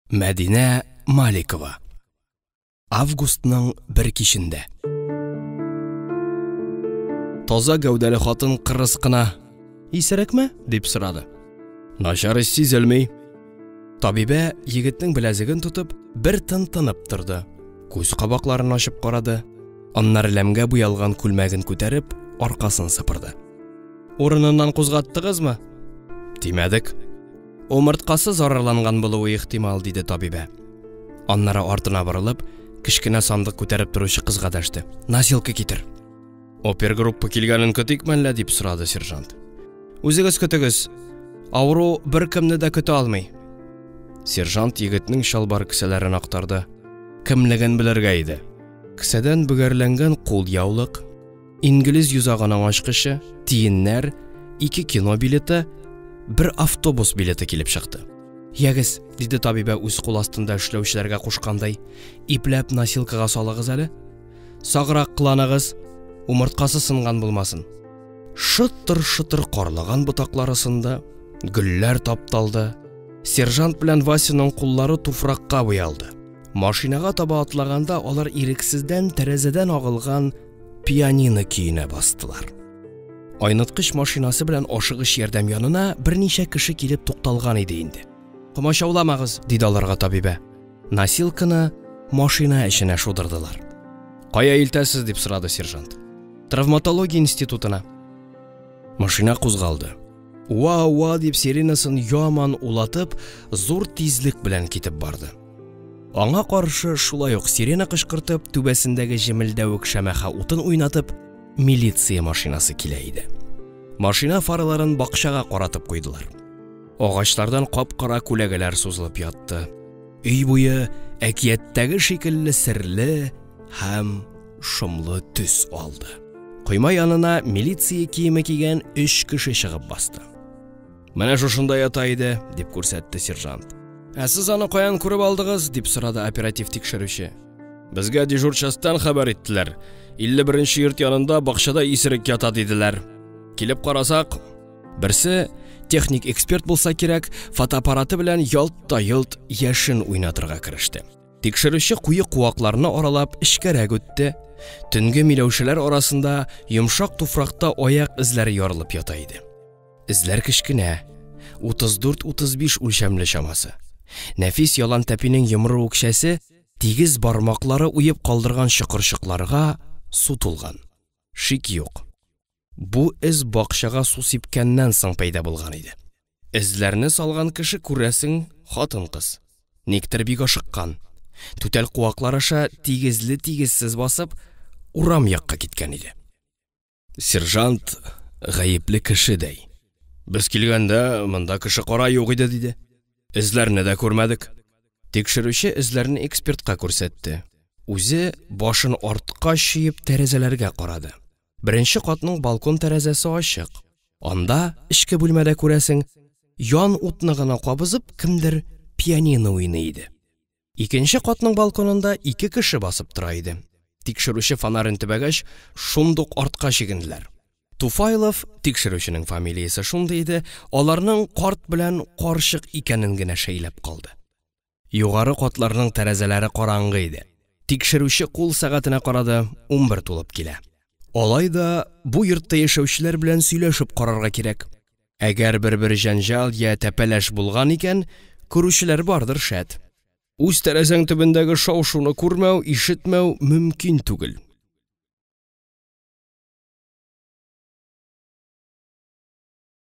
Мәдинә Маликова. Августның бір кешендә. Таза гәүдәле хатын кырыс кына: "Исерекме?" дип сорады. Начар сизелми. Табибә егетнең беләзеген тотып, бер тынып торды. Күз кабакларын ачып карады. Аннары ләмгә буялган күлмәген күтәреп, аркасын сыпырды. "Урыныннан кузгаттыгызмы?" "Тимәдек. Умырткасы зарарланган булуы ихтимал", диде табибә. Аннары артына борылып, кичкенә сандык күтәреп торучы кызга дәште. "Носилка китер." "Опергруппа килгәнен көтикме әллә?" дип сорады сержант. "Үзегез көтегез. Авыру беркемне дә көтә алмый." Сержант егетнең шалбар кесәләрен актарды. Кемлеген белергә иде. Кесәдән бөгәрләнгән кулъяулык, инглиз йозагының ачкычы, тиеннәр, 2 кино билеты, бер автобус билеты килеп чыкты. "Ягез", диде табибә үз кул астында эшләүчеләргә кушкандай, "ипләп носилкага салыгыз әле. Саграк кыланыгыз, умырткасы сынган булмасын." Шытыр-шытыр карлыган ботаклар арасында гөлләр тапталды. Сержант белән Васяның куллары туфракка буялды. Машинага таба атлаганда алар ирексездән тәрәзәдән агылган пианино көенә бастылар. Айныткыч машинасы белән ашыгыч ярдәм янына берничә кеше килеп тукталган иде инде. "Комачауламагыз", диде аларга табибә. Носилканы машина эченә шудырдылар. "Кая илтәсез?" дип сорады сержант. "Травматология институтына." Машина кузгалды. Уа-уа дип сиренасын яман улатып, зур тизлек белән китеп барды. Аңа каршы шулай ук сирена кычкыртып, түбәсендәге җемелдәвек шәмәхә утын уйнатып, милиция машинасы килә иде. Машина фараларын бакчага каратып куйдылар. Агачлардан кап-кара күләгәләр сузылып ятты. Өй буе әкияттәге шикелле серле һәм шомлы төс алды. Койма янына милиция киеме кигән 3 кеше чыгып басты. "Менә шушында ята иде", дип күрсәтте сержант. "Сез аны каян күреп алдыгыз?" дип сорады оператив тикшерүче. "Безгә дежурчастан хәбәр иттеләр. 51-нче йорт янында бакчада исерек ята диделәр. Килеп карасак, берсе техник эксперт булса кирәк, фотоаппараты белән ялт та ялт яшен уйнатырга кереште." Тикшерүче куе куакларны аралап эчкәрәк үтте. Төнге миләүшәләр арасында йомшак туфракта аяк эзләре ярылып ята иде. Эзләр кичкенә, 34-35 үлчәмле чамасы. Нәфис ялан тәпинең йомры үкчәсе тигез бармаклары уеп калдырган чыкырчыкларга сутылган. Шик юк. Бу эз бакчага су сипкәннән соң пайда булган иде. Эзләрне салган кеше күрәсең хатын-кыз. Никтер бик ашыккан. Түтәл куаклар аша тигезле-тигезсез басып, урам якка киткән иде. Сержант гаепле кеше дәй. "Без килгәндә монда кеше кара юк иде", диде. "Эзләрне дә күрмәдек." Тикшерүче эзләрне экспертка күрсәтте. Үзе башын артка чөеп тәрәзәләргә карады. Беренче катның балкон тәрәзәсе ачык. Анда эчке бүлмәдә күрәсең, ян утны гына кабызып кемдер пианино уйный иде. Икенче катның балконында 2 кеше басып тора иде. Тикшерүче фонарын төбәгәч, шундук артка чигенделәр. Туфайлов, тикшерүченең фамилиясе шундый иде, аларның карт белән карчык икәнен генә шәйләп калды. Югары катларның тәрәзәләре караңгы иде. Тикшерүче кул сәгатенә карады, 11 тулып килә. Алай да бу йортта яшәүчеләр белән сөйләшеп карарга кирәк. Әгәр бер җанҗал я тәпәләш булган икән, күрүчеләр бардыр шәт. Үз тәрәзәң төбендәге шау-шуны күрмәү, ишетмәү мөмкин түгел.